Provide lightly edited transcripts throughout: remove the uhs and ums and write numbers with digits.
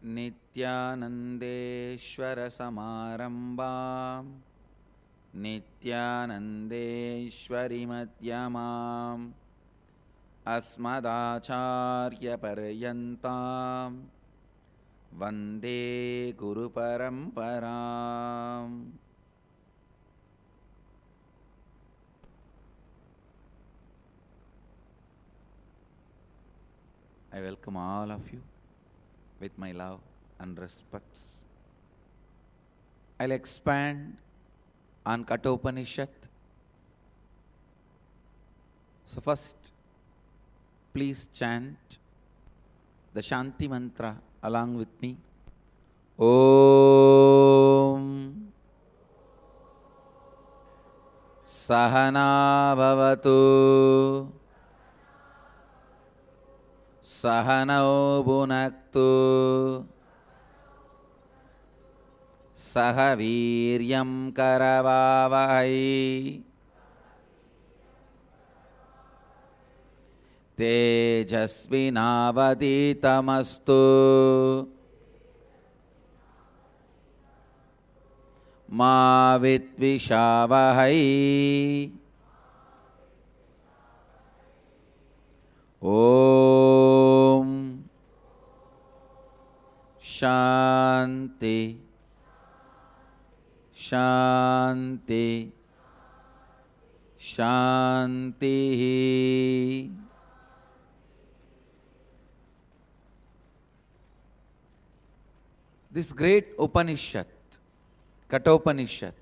नित्यानन्देश्वर समारम्भां नित्यानन्देश्वरि मध्यमाम् अस्मदाचार्यपर्यन्तां वन्दे गुरुपरम्पराम्. I welcome all of you with my love and respects. I'll expand on Kathopanishad. So first, please chant the Shanti Mantra along with me. Om Sahana Bhavatu Sahanau Bhunaktu Sahaviryam Karavavahai Tejasvinavaditamastu Ma Vidvishavahai. Om Shanti Shanti Shanti. This great Upanishad, Kathopanishad,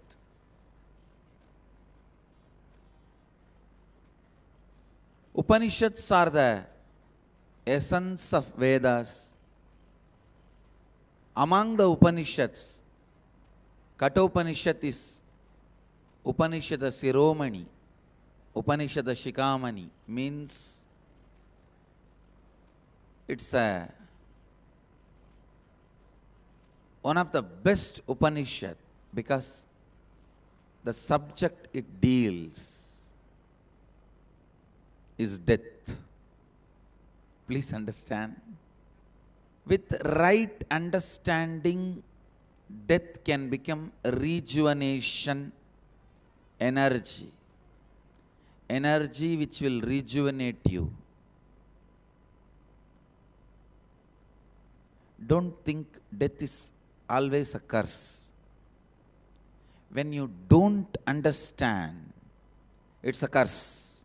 Upanishads are the essence of Vedas. Among the Upanishads, Kathopanishad is Upanishad Siromani, Upanishad Shikamani, means it's one of the best Upanishad because the subject it deals is death. Please understand. With right understanding, death can become rejuvenation energy. Energy which will rejuvenate you. Don't think death is always a curse. When you don't understand, it's a curse.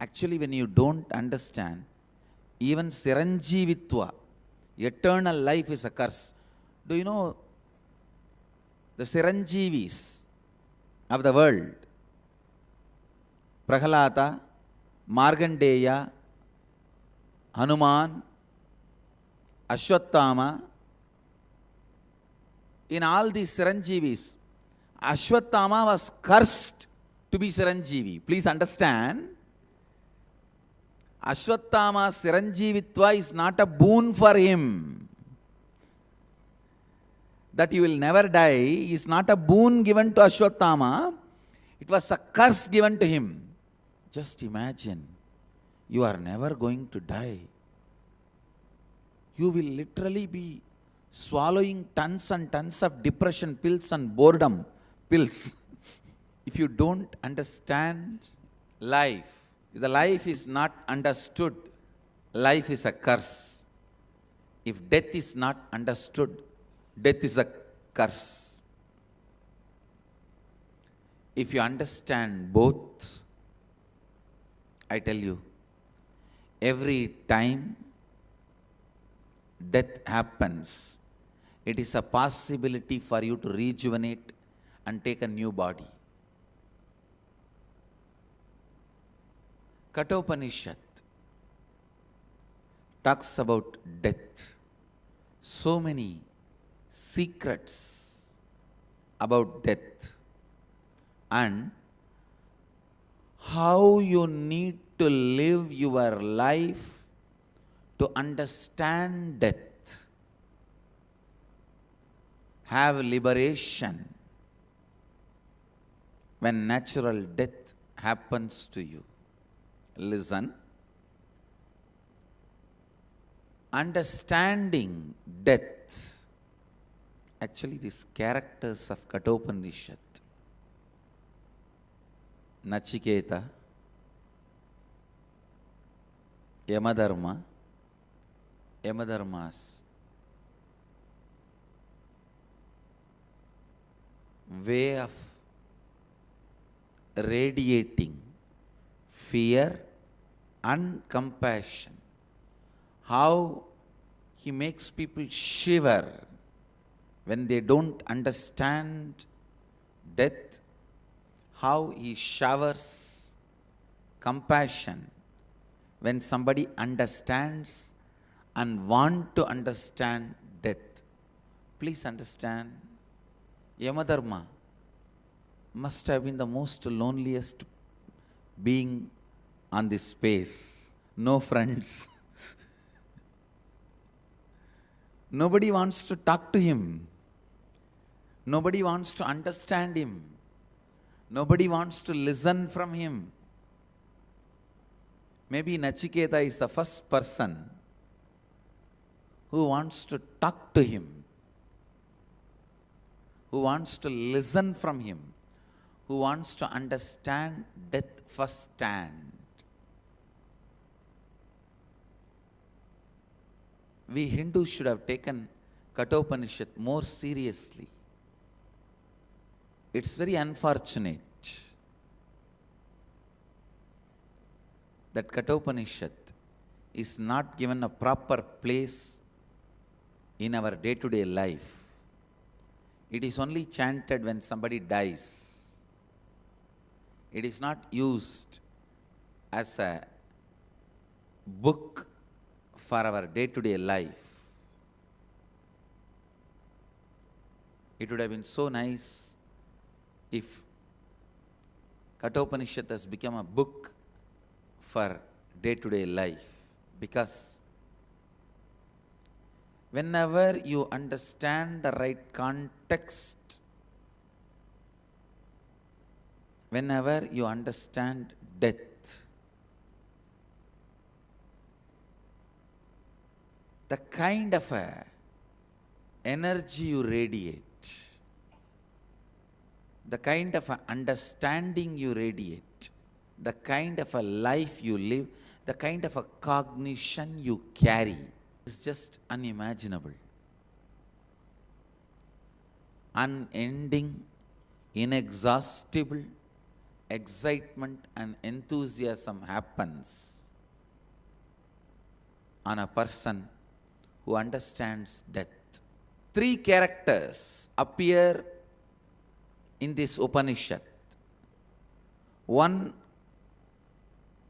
Actually, when you don't understand, even Siranjivitva, eternal life, is a curse. Do you know the Siranjivis of the world? Prahalata, Markandeya, Hanuman, Ashwatthama. In all these Siranjivis, Ashwatthama was cursed to be Siranjivi. Please understand. Ashwatthama's Siranjivitva is not a boon for him. That you will never die is not a boon given to Ashwatthama. It was a curse given to him. Just imagine, you are never going to die. You will literally be swallowing tons and tons of depression pills and boredom pills. If you don't understand life, if the life is not understood, life is a curse. If death is not understood, death is a curse. If you understand both, I tell you, every time death happens, it is a possibility for you to rejuvenate and take a new body. Kathopanishad talks about death. So many secrets about death and how you need to live your life to understand death. Have liberation when natural death happens to you. Listen. understanding death. Actually, these characters of Kathopanishad, Naciketa, Yama Dharma, Yama Dharma's way of radiating fear and compassion, how he makes people shiver when they don't understand death, how he showers compassion when somebody understands and want to understand death. Please understand, Yama Dharma must have been the most loneliest being on this space. No friends. Nobody wants to talk to him. Nobody wants to understand him. Nobody wants to listen from him. Maybe Naciketa is the first person who wants to talk to him, who wants to listen from him, who wants to understand death firsthand. We Hindus should have taken Kathopanishad more seriously. It's very unfortunate that Kathopanishad is not given a proper place in our day-to-day life. It is only chanted when somebody dies. It is not used as a book for our day-to-day life. It would have been so nice if Kathopanishad has become a book for day-to-day life, because whenever you understand the right context, whenever you understand death, the kind of a energy you radiate, the kind of a understanding you radiate, the kind of a life you live, the kind of a cognition you carry is just unimaginable. Unending, inexhaustible excitement and enthusiasm happens on a person who understands death. Three characters appear in this Upanishad. One,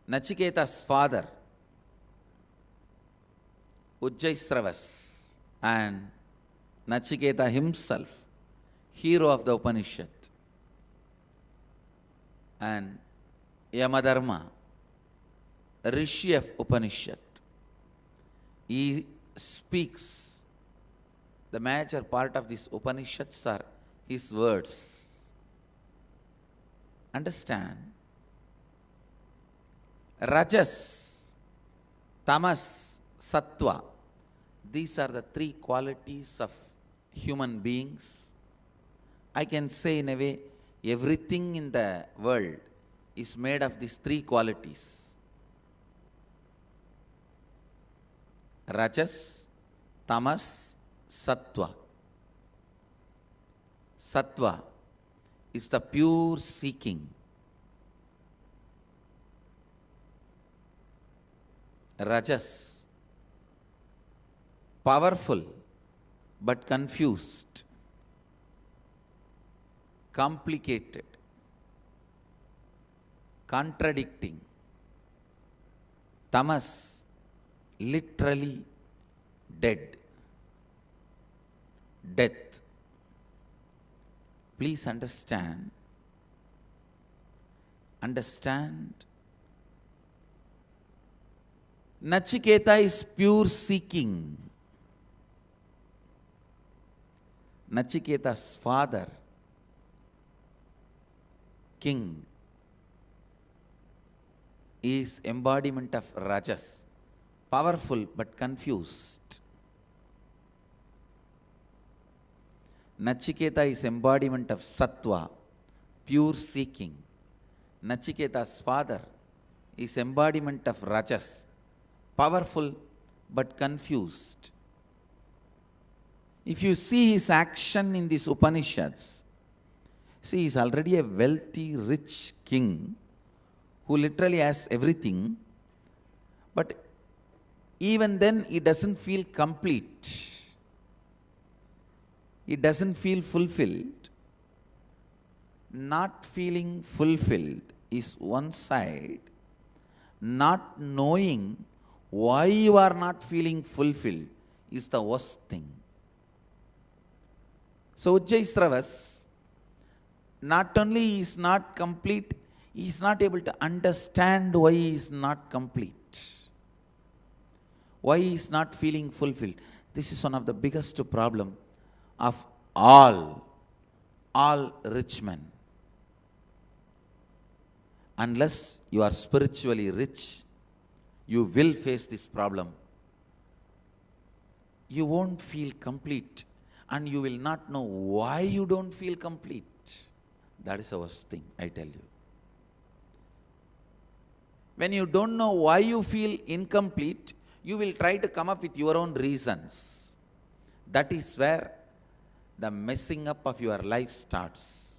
Naciketa's father, Vajashravas, and Naciketa himself, hero of the Upanishad, and Yama Dharma, Rishi of Upanshad. He speaks, the major part of these Upanishads are his words. Understand? Rajas, Tamas, Satva. These are the three qualities of human beings. I can say in a way, everything in the world is made of these three qualities. Rajas, Tamas, Satva. Satva is the pure seeking. Rajas, powerful but confused, complicated, contradicting. Tamas, literally dead. Death. Please understand. Understand. Naciketa is pure seeking. Naciketa's father, king, is embodiment of Rajas, powerful but confused. Naciketa is embodiment of Satva, pure seeking. Nachiketa's father is embodiment of Rajas, powerful but confused. If you see his action in these Upanishads, see, he is already a wealthy, rich king who literally has everything, but even then he doesn't feel complete. He doesn't feel fulfilled. Not feeling fulfilled is one side. Not knowing why you are not feeling fulfilled is the worst thing. So Vajashravas, not only he is not complete, he is not able to understand why he is not complete, why he is not feeling fulfilled. This is one of the biggest problem of all rich men. Unless you are spiritually rich, you will face this problem. You won't feel complete, and you will not know why you don't feel complete. That is the worst thing, I tell you. When you don't know why you feel incomplete, you will try to come up with your own reasons. That is where the messing up of your life starts.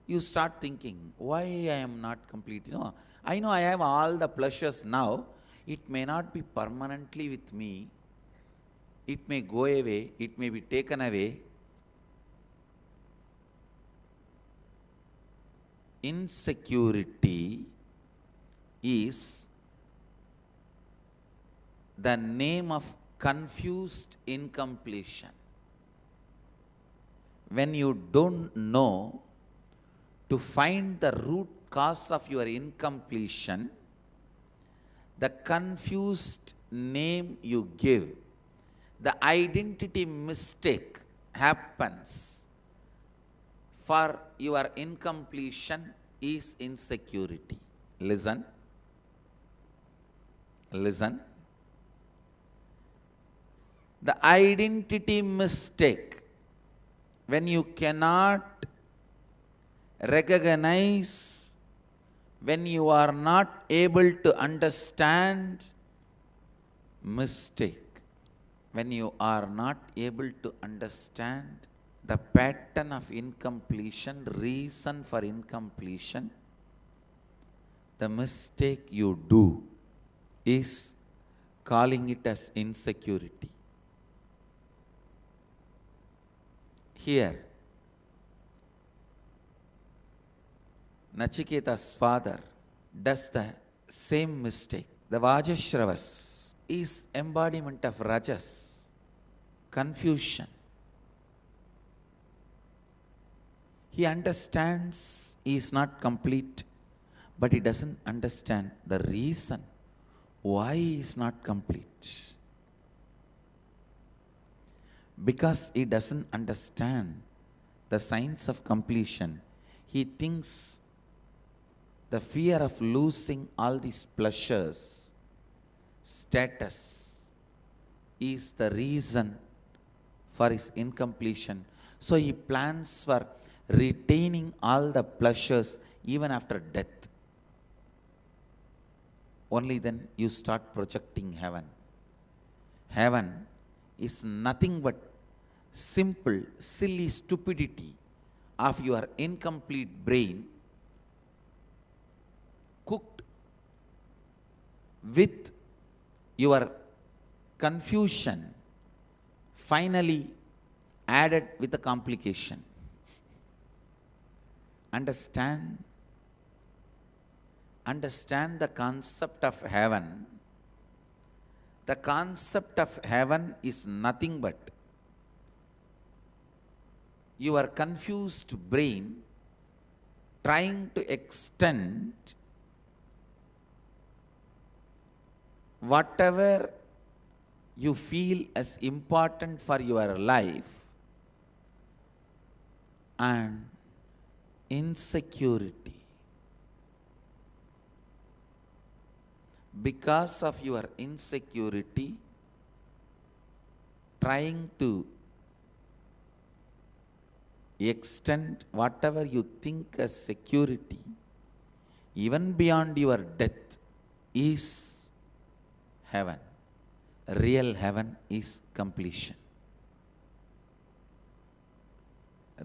You start thinking, why I am not complete? I know I have all the pleasures now. It may not be permanently with me. It may go away. It may be taken away. Insecurity is the name of confused incompletion. When you don't know to find the root cause of your incompletion, the confused name you give, the identity mistake happens for your incompletion is insecurity. Listen. The identity mistake, when you cannot recognize, when you are not able to understand mistake, when you are not able to understand the pattern of incompletion, reason for incompletion, the mistake you do is calling it as insecurity. Here, Naciketa's father does the same mistake. The Vajashravas is embodiment of Rajas, confusion. He understands he is not complete, but he doesn't understand the reason why he is not complete. Because he doesn't understand the science of completion, he thinks the fear of losing all these pleasures, status, is the reason for his incompletion. So he plans for retaining all the pleasures even after death. Only then you start projecting heaven. Heaven is nothing but simple, silly stupidity of your incomplete brain cooked with your confusion, finally added with a complication. Understand the concept of heaven. The concept of heaven is nothing but your confused brain trying to extend whatever you feel as important for your life and insecurity. because of your insecurity, trying to extend whatever you think as security, even beyond your death, is heaven. Real heaven is completion.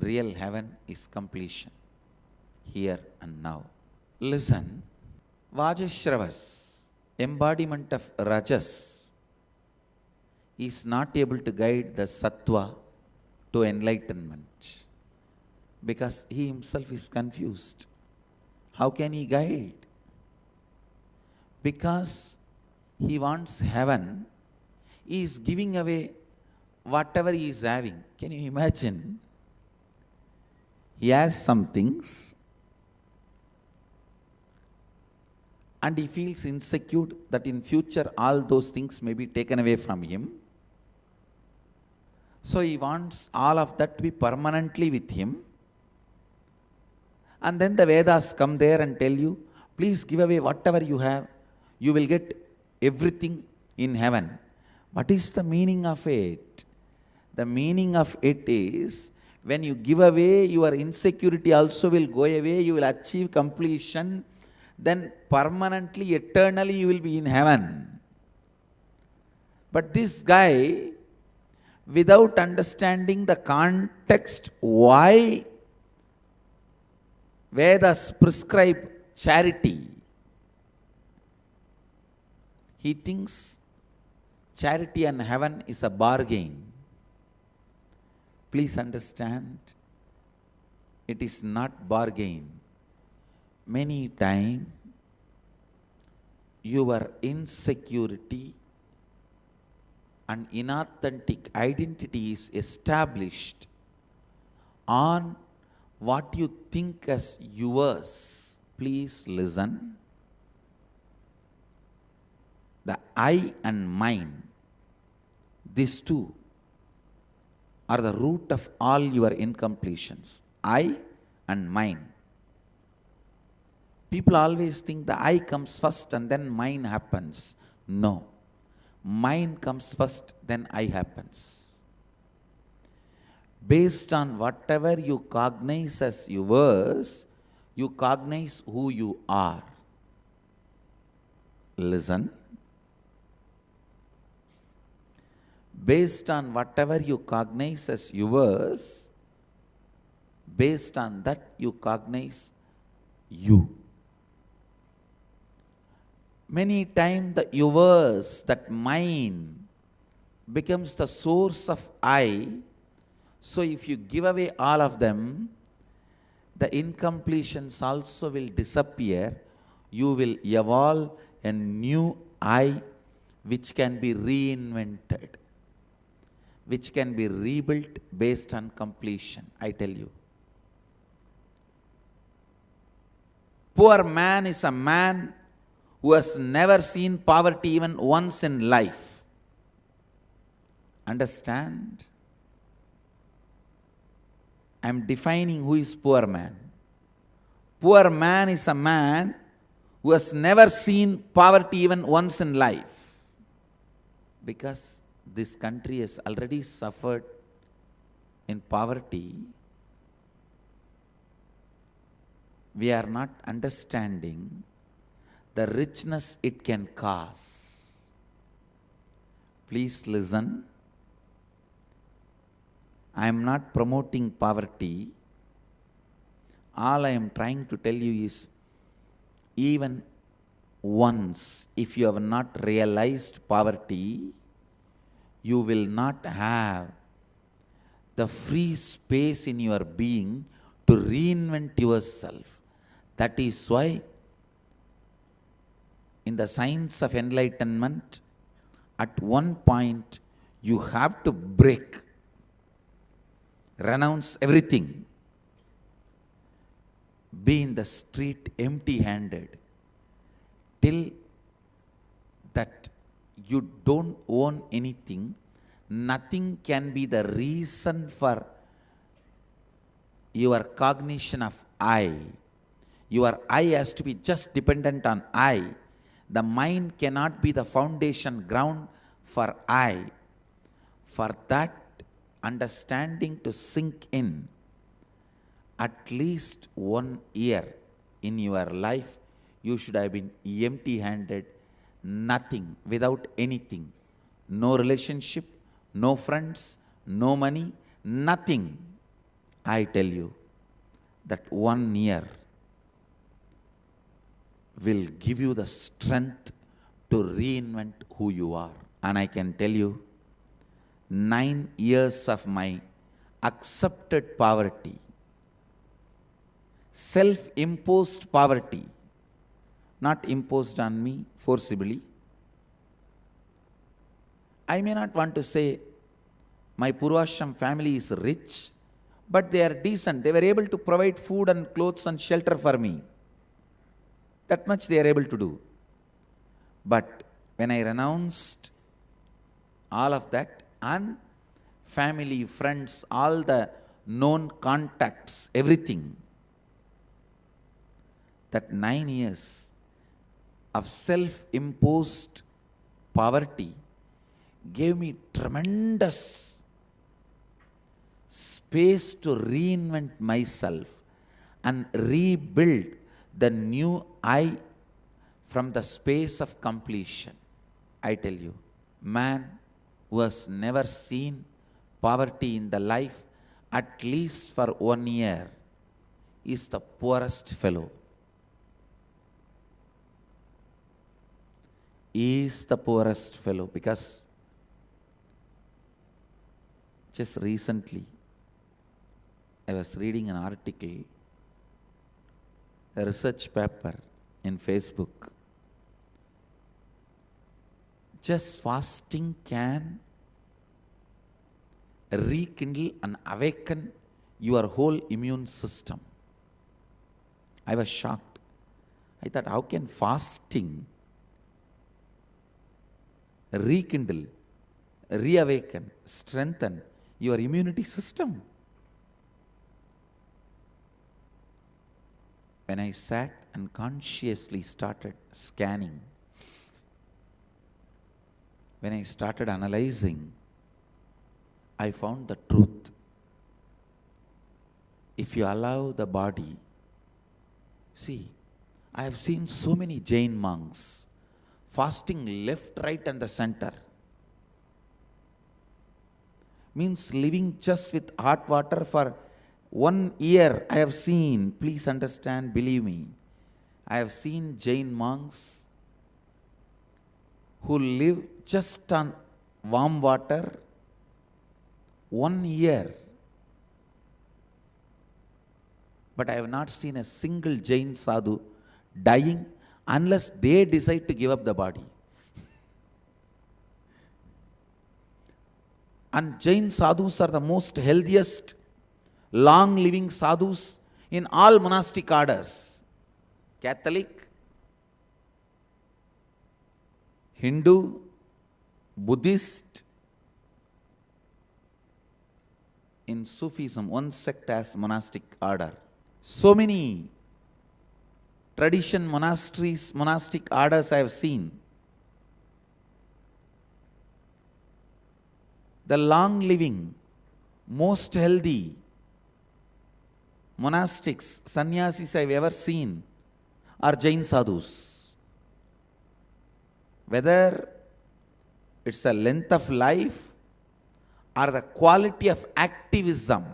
Real heaven is completion, here and now. Listen, Vajashravas, embodiment of Rajas, is not able to guide the Satva to enlightenment because he himself is confused. How can he guide? Because he wants heaven, he is giving away whatever he is having. Can you imagine? He has some things and he feels insecure that in future all those things may be taken away from him. So he wants all of that to be permanently with him. And then the Vedas come there and tell you, please give away whatever you have. You will get everything in heaven. What is the meaning of it? The meaning of it is, when you give away, your insecurity also will go away. You will achieve completion. Then permanently, eternally, you will be in heaven. But this guy, without understanding the context, why Vedas prescribe charity, he thinks charity and heaven is a bargain. Please understand, it is not bargain. Many times, your insecurity and inauthentic identity is established on what you think as yours. Please listen. The I and mine, these two are the root of all your incompletions. I and mine. People always think the I comes first and then mine happens. No. Mine comes first, then I happens. Based on whatever you cognize as yours, you cognize who you are. Listen. Based on whatever you cognize as yours, based on that you cognize you. Many times the yours, that mine, becomes the source of I. So if you give away all of them, the incompletions also will disappear. You will evolve a new I which can be reinvented, which can be rebuilt based on completion. I tell you. Poor man is a man who has never seen poverty even once in life. Understand? I am defining who is poor man. Poor man is a man who has never seen poverty even once in life. Because this country has already suffered in poverty, we are not understanding the richness it can cause. Please listen. I am not promoting poverty. All I am trying to tell you is, even once, if you have not realized poverty, you will not have the free space in your being to reinvent yourself. That is why in the science of enlightenment, at one point you have to break, renounce everything, be in the street empty-handed, till that you don't own anything. Nothing can be the reason for your cognition of I. Your I has to be just dependent on I. The mind cannot be the foundation ground for I. For that understanding to sink in, at least 1 year in your life, you should have been empty-handed, nothing, without anything. No relationship, no friends, no money, nothing. I tell you that 1 year will give you the strength to reinvent who you are. And I can tell you, 9 years of my accepted poverty, self-imposed poverty, not imposed on me forcibly. I may not want to say my Purvashram family is rich, but they are decent. They were able to provide food and clothes and shelter for me. That much they are able to do. But when I renounced all of that, and family, friends, all the known contacts, everything, that 9 years of self-imposed poverty gave me tremendous space to reinvent myself and rebuild the new I from the space of completion. I tell you, man who has never seen poverty in the life, at least for 1 year, is the poorest fellow. Is the poorest fellow, because just recently I was reading an article, a research paper in Facebook. Just fasting can rekindle and awaken your whole immune system. I was shocked. I thought, how can fasting rekindle, reawaken, strengthen your immunity system? When I sat and consciously started scanning, when I started analyzing, I found the truth. If you allow the body, see, I have seen so many Jain monks fasting left, right and the center. Means living just with hot water for 1 year. I have seen, please understand, believe me, I have seen Jain monks who live just on warm water 1 year. But I have not seen a single Jain sadhu dying unless they decide to give up the body. And Jain sadhus are the most healthiest, long-living sadhus in all monastic orders. Catholic, Hindu, Buddhist. In Sufism, one sect has monastic order. So many tradition monasteries, monastic orders I have seen. The long-living, most healthy monastics, sannyasis I have ever seen are Jain sadhus. Whether it's the length of life or the quality of activism,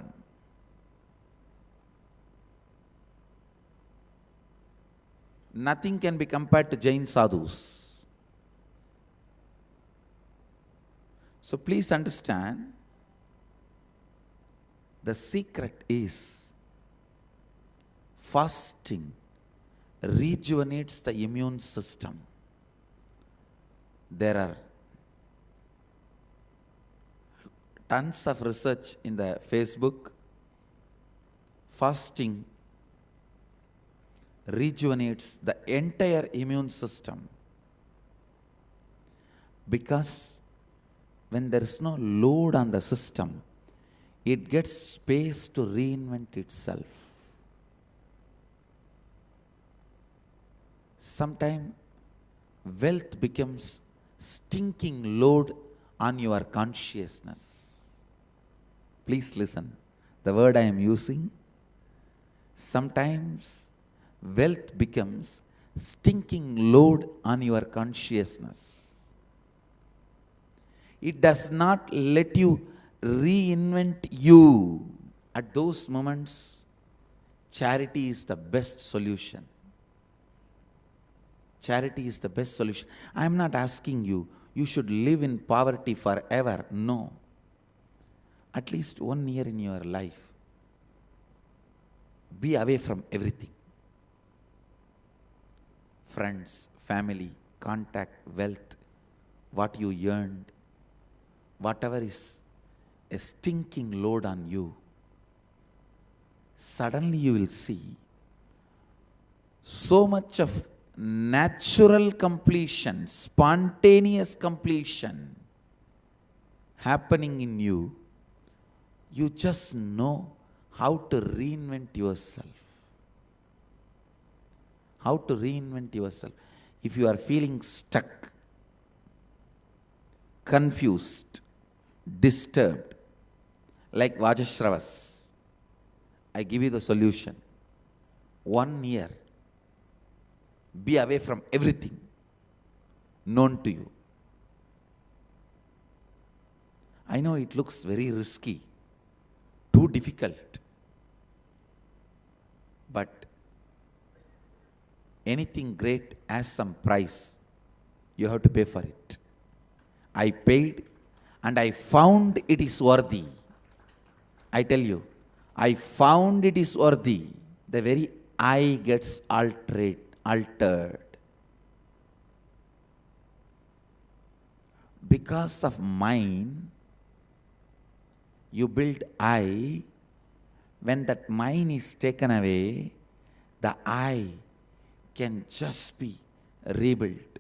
nothing can be compared to Jain sadhus. So please understand, the secret is fasting rejuvenates the immune system. There are tons of research in the Facebook. Fasting rejuvenates the entire immune system, because when there is no load on the system, it gets space to reinvent itself. Sometimes wealth becomes stinking load on your consciousness. Please listen. The word I am using, sometimes wealth becomes stinking load on your consciousness. It does not let you reinvent you. At those moments, charity is the best solution. Charity is the best solution. I am not asking you, you should live in poverty forever. No. At least 1 year in your life, be away from everything. Friends, family, contact, wealth, what you earned, whatever is a stinking load on you, suddenly you will see so much of natural completion, spontaneous completion happening in you. You just know how to reinvent yourself. How to reinvent yourself. If you are feeling stuck, confused, disturbed, like Vajashravas, I give you the solution. 1 year, be away from everything known to you. I know it looks very risky, too difficult, but anything great has some price. You have to pay for it. I paid and I found it is worthy. I tell you, I found it is worthy. The very I gets altered. Because of mine, you build I. When that mine is taken away, the I can just be rebuilt.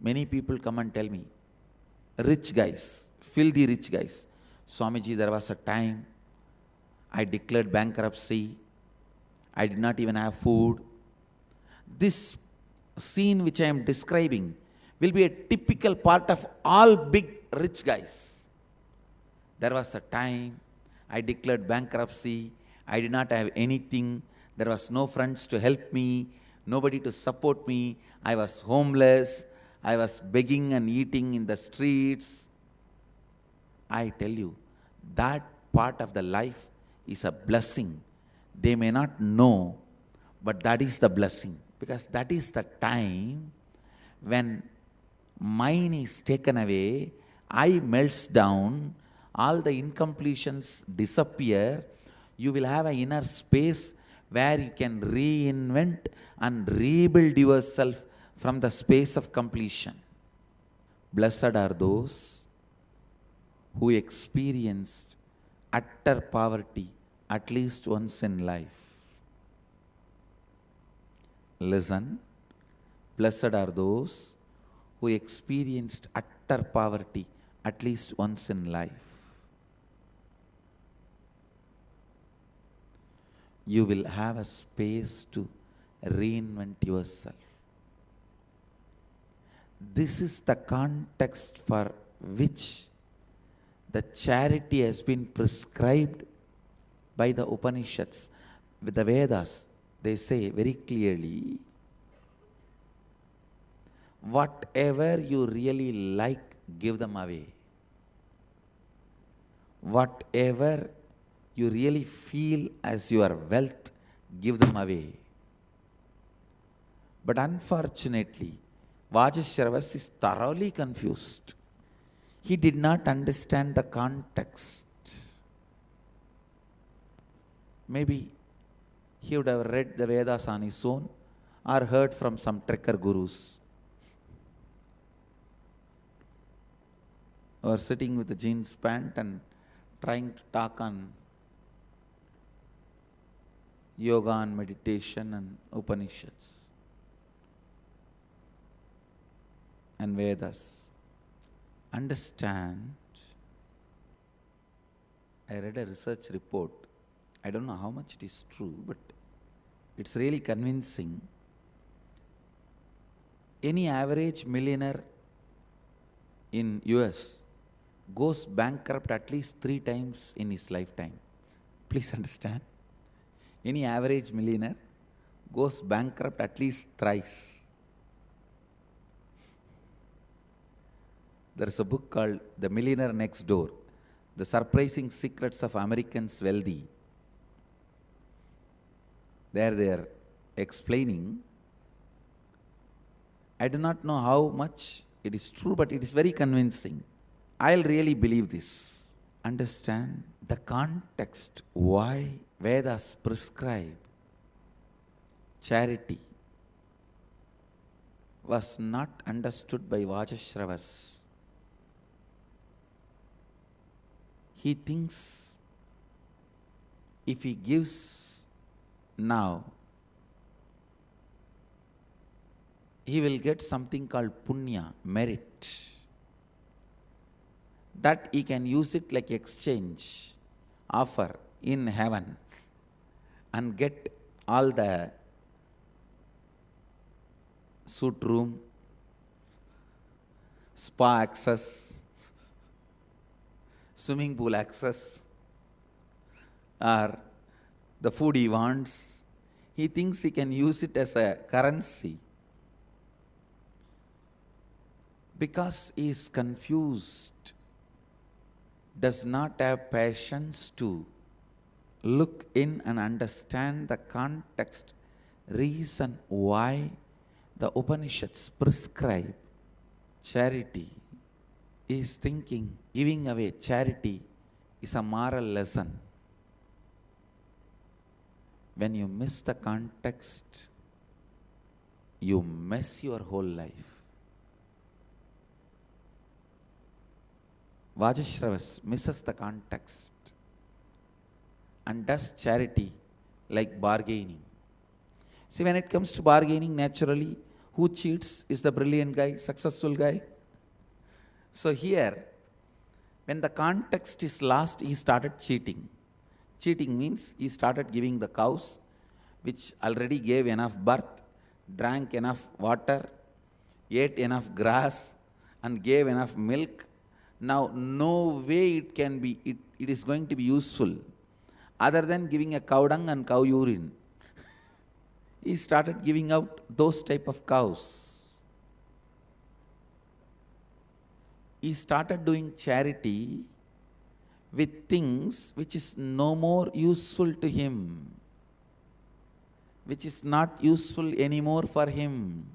Many people come and tell me, rich guys, filthy rich guys, Swamiji, there was a time I declared bankruptcy. I did not even have food. This scene which I am describing will be a typical part of all big rich guys. There was a time I declared bankruptcy. I did not have anything. There was no friends to help me, nobody to support me. I was homeless. I was begging and eating in the streets. I tell you, that part of the life is a blessing. They may not know, but that is the blessing. Because that is the time when mine is taken away, I melts down, all the incompletions disappear. You will have an inner space where you can reinvent and rebuild yourself from the space of completion. Blessed are those who experienced utter poverty at least once in life. Listen, blessed are those who experienced utter poverty at least once in life. You will have a space to reinvent yourself. This is the context for which the charity has been prescribed by the Upanishads. With the Vedas, they say very clearly, whatever you really like, give them away. Whatever you really feel as your wealth, give them away. But unfortunately, Vajashravas is thoroughly confused. He did not understand the context. Maybe he would have read the Vedas on his own or heard from some trekker gurus who are sitting with a jeans pant and trying to talk on yoga and meditation and Upanishads and Vedas. Understand, I read a research report. I don't know how much it is true, but it's really convincing. Any average millionaire in US goes bankrupt at least 3 times in his lifetime. Please understand. Any average millionaire goes bankrupt at least thrice. There is a book called The Millionaire Next Door, The Surprising Secrets of Americans Wealthy. There they are explaining. I do not know how much it is true, but it is very convincing. I'll really believe this. Understand the context why Vedas prescribe charity was not understood by Vajashravas. He thinks if he gives now, he will get something called punya, merit. That he can use it like exchange, offer in heaven, and get all the suit room, spa access, swimming pool access, or the food he wants. He thinks he can use it as a currency. Because he is confused, does not have patience to look in and understand the context, reason why the Upanishads prescribe charity, is thinking giving away charity is a moral lesson. When you miss the context, you mess your whole life. Vajashravas misses the context and does charity like bargaining. See, when it comes to bargaining, naturally, who cheats is the brilliant guy, successful guy. So here, when the context is lost, he started cheating. Cheating means he started giving the cows, which already gave enough birth, drank enough water, ate enough grass, and gave enough milk. Now, no way it is going to be useful other than giving a cow dung and cow urine. He started giving out those type of cows. He started doing charity with things which is no more useful to him, which is not useful anymore for him.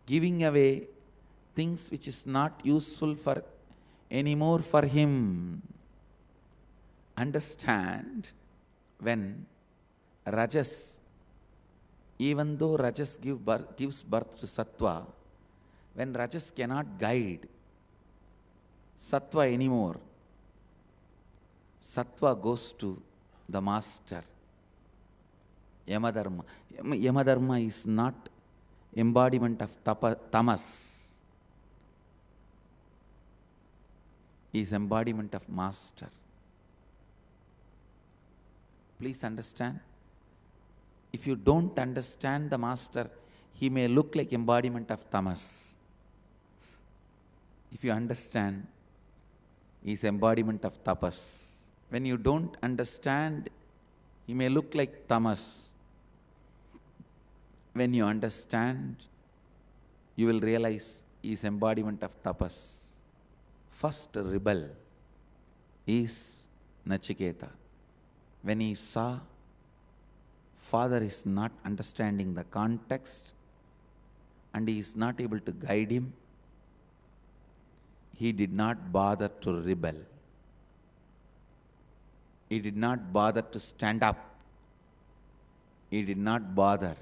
Giving away things which is not useful for anymore for him. Understand, when Rajas, even though Rajas gives birth to Satva, when Rajas cannot guide Satva anymore, Satva goes to the master, Yama Dharma. Yama Dharma is not embodiment of tamas. Is embodiment of master. Please understand. If you don't understand the master, he may look like embodiment of tamas. If you understand, he is embodiment of tapas. When you don't understand, he may look like tamas. When you understand, you will realize he is embodiment of tapas. First rebel is Naciketa. When he saw father is not understanding the context and he is not able to guide him, he did not bother to rebel. He did not bother to stand up. He did not bother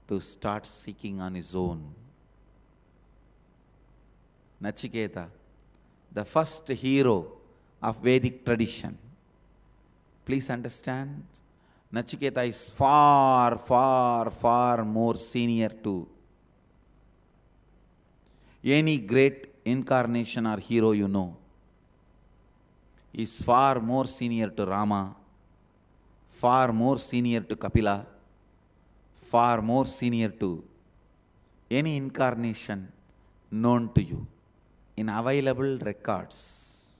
to start seeking on his own. Naciketa, the first hero of Vedic tradition. Please understand, Naciketa is far, far, far more senior to any great incarnation or hero you know. He is far more senior to Rama, far more senior to Kapila, far more senior to any incarnation known to you, in available records,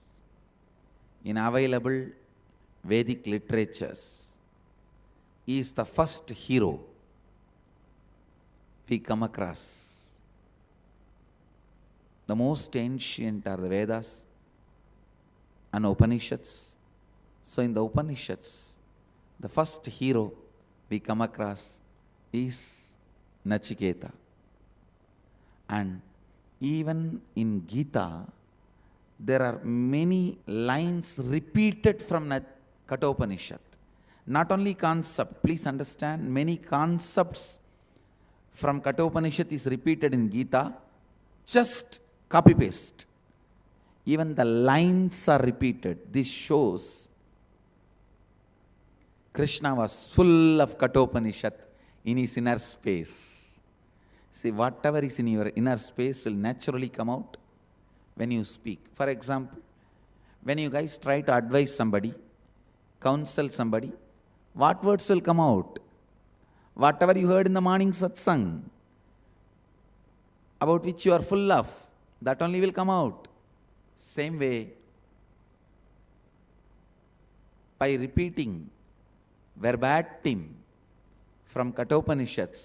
in available Vedic literatures, he is the first hero we come across. The most ancient are the Vedas and Upanishads. So in the Upanishads, the first hero we come across is Naciketa. And even in Gita, there are many lines repeated from Kathopanishad. Not only concept, please understand, many concepts from Kathopanishad is repeated in Gita, just copy paste. Even the lines are repeated. This shows Krishna was full of Kathopanishad in his inner space. See, whatever is in your inner space will naturally come out when you speak. For example, when you guys try to advise somebody, counsel somebody, what words will come out? Whatever you heard in the morning satsang, about which you are full of, that only will come out. Same way, by repeating verbatim from Kathopanishad,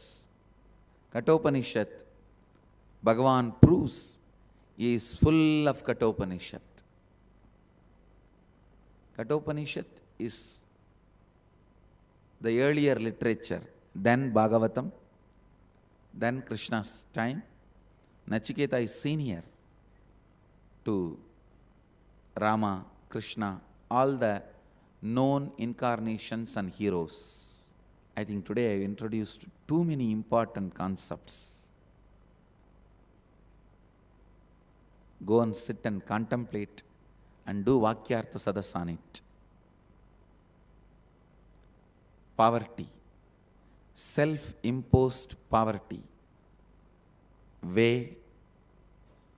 Bhagavan proves he is full of Kathopanishad. Kathopanishad is the earlier literature, then Bhagavatam, then Krishna's time. Naciketa is senior to Rama, Krishna, all the known incarnations and heroes. I think today I have introduced too many important concepts. Go and sit and contemplate and do Vakyartha Sadas on it. Poverty, self-imposed poverty, way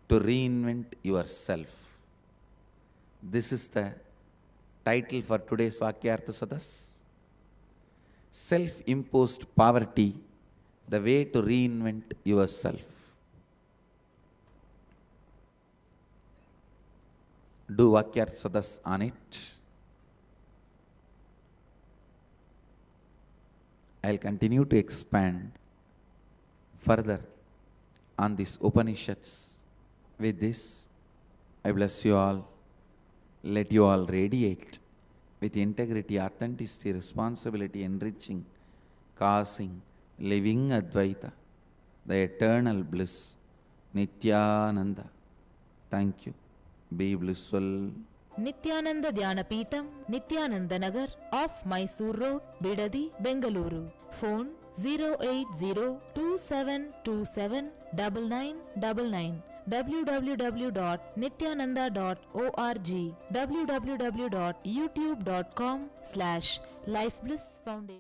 to reinvent yourself. This is the title for today's Vakyartha Sadas. Self-imposed poverty, the way to reinvent yourself. Do Vakyartha Sadas on it. I'll continue to expand further on these Upanishads. With this, I bless you all. Let you all radiate with integrity, authenticity, responsibility, enriching, causing, living Advaita, the eternal bliss, Nithyananda. Thank you. Be blissful. Nithyananda Dhyanapitham, Nithyananda Nagar, off Mysore Road, Bidadi, Bengaluru. Phone 08027279999. www.nithyananda.org, www.youtube.com/lifeblissfoundation.